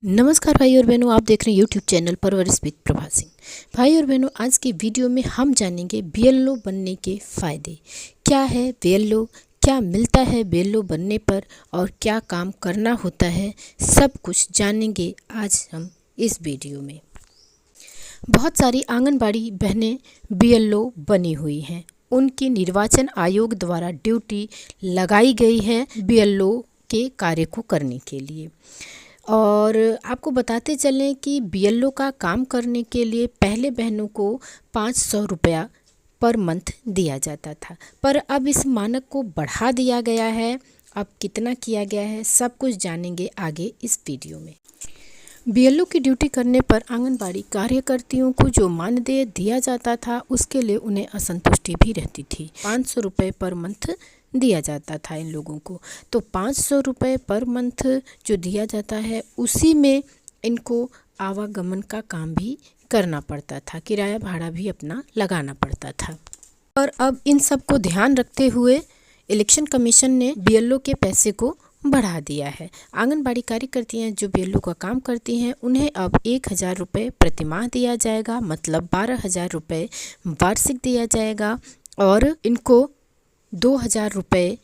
नमस्कार भाई और बहनों, आप देख रहे हैं यूट्यूब चैनल परवरिश विद प्रभा सिंह। भाई और बहनों, आज की वीडियो में हम जानेंगे बीएलओ बनने के फ़ायदे। क्या है बीएलओ, क्या मिलता है बीएलओ बनने पर और क्या काम करना होता है, सब कुछ जानेंगे आज हम इस वीडियो में। बहुत सारी आंगनबाड़ी बहनें बीएलओ बनी हुई हैं। उनकी निर्वाचन आयोग द्वारा ड्यूटी लगाई गई है बीएलओ के कार्य को करने के लिए। और आपको बताते चलें कि बीएलओ का काम करने के लिए पहले बहनों को 500 रुपया पर मंथ दिया जाता था, पर अब इस मानक को बढ़ा दिया गया है। अब कितना किया गया है, सब कुछ जानेंगे आगे इस वीडियो में। बीएलओ की ड्यूटी करने पर आंगनबाड़ी कार्यकर्तियों को जो मानदेय दिया जाता था, उसके लिए उन्हें असंतुष्टि भी रहती थी। 500 रुपये पर मंथ दिया जाता था इन लोगों को, तो 500 रुपये पर मंथ जो दिया जाता है, उसी में इनको आवागमन का काम भी करना पड़ता था, किराया भाड़ा भी अपना लगाना पड़ता था। और अब इन सब को ध्यान रखते हुए इलेक्शन कमीशन ने बीएलओ के पैसे को बढ़ा दिया है। आंगनबाड़ी कार्यकर्तियाँ जो बीएलओ का काम करती हैं, उन्हें अब 1000 रुपये प्रतिमाह दिया जाएगा, मतलब 12,000 रुपये वार्षिक दिया जाएगा। और इनको 2000 रुपये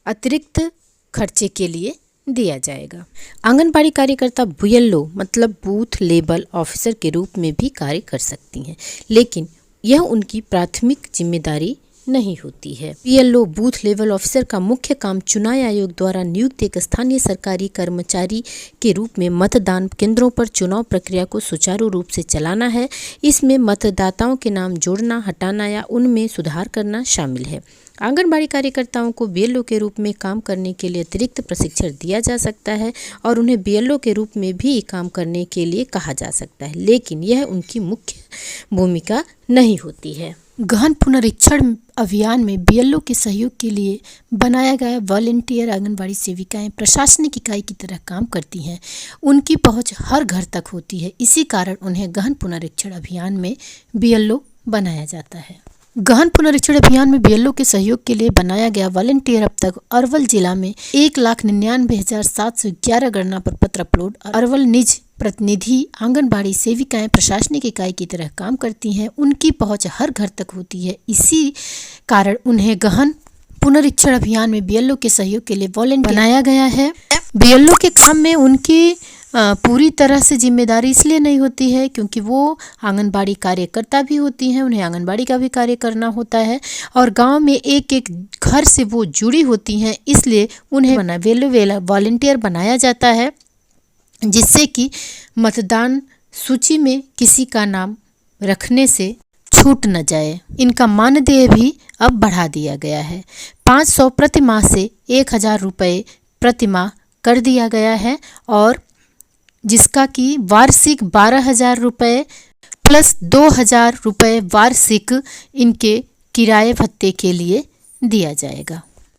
अतिरिक्त खर्चे के लिए दिया जाएगा। आंगनबाड़ी कार्यकर्ता बीएलओ मतलब बूथ लेवल ऑफिसर के रूप में भी कार्य कर सकती हैं, लेकिन यह उनकी प्राथमिक जिम्मेदारी नहीं होती है। बीएलओ बूथ लेवल ऑफिसर का मुख्य काम चुनाव आयोग द्वारा नियुक्त एक स्थानीय सरकारी कर्मचारी के रूप में मतदान केंद्रों पर चुनाव प्रक्रिया को सुचारू रूप से चलाना है। इसमें मतदाताओं के नाम जोड़ना, हटाना या उनमें सुधार करना शामिल है। आंगनबाड़ी कार्यकर्ताओं को बीएलओ के रूप में काम करने के लिए अतिरिक्त प्रशिक्षण दिया जा सकता है और उन्हें बीएलओ के रूप में भी काम करने के लिए कहा जा सकता है, लेकिन यह उनकी मुख्य भूमिका नहीं होती है। गहन पुनरीक्षण अभियान में बीएलओ के सहयोग के लिए बनाया गया वॉलंटियर आंगनबाड़ी सेविकाएं प्रशासनिक इकाई की तरह काम करती हैं। उनकी पहुंच हर घर तक होती है, इसी कारण उन्हें गहन पुनरीक्षण अभियान में बीएलओ बनाया जाता है। गहन पुनरीक्षण अभियान में बीएलओ के सहयोग के लिए बनाया गया वॉलंटियर अब तक अरवल जिला में 1,99,711 गणना प्रपत्र अपलोड। अरवल निज प्रतिनिधि आंगनबाड़ी सेविकाएं प्रशासनिक इकाई की तरह काम करती हैं। उनकी पहुंच हर घर तक होती है, इसी कारण उन्हें गहन पुनरीक्षण अभियान में बीएलओ के सहयोग के लिए वॉलंटियर बनाया गया है। बीएलओ के काम में उनकी पूरी तरह से जिम्मेदारी इसलिए नहीं होती है क्योंकि वो आंगनबाड़ी कार्यकर्ता भी होती हैं, उन्हें आंगनबाड़ी का भी कार्य करना होता है और गांव में एक एक घर से वो जुड़ी होती हैं, इसलिए उन्हें बीएलओ वॉलंटियर बनाया जाता है, जिससे कि मतदान सूची में किसी का नाम रखने से छूट न जाए। इनका मानदेय भी अब बढ़ा दिया गया है। 500 प्रतिमाह से 1000 रुपये प्रतिमाह कर दिया गया है और जिसका कि वार्षिक 12,000 रुपये प्लस 2,000 रुपये वार्षिक इनके किराए भत्ते के लिए दिया जाएगा।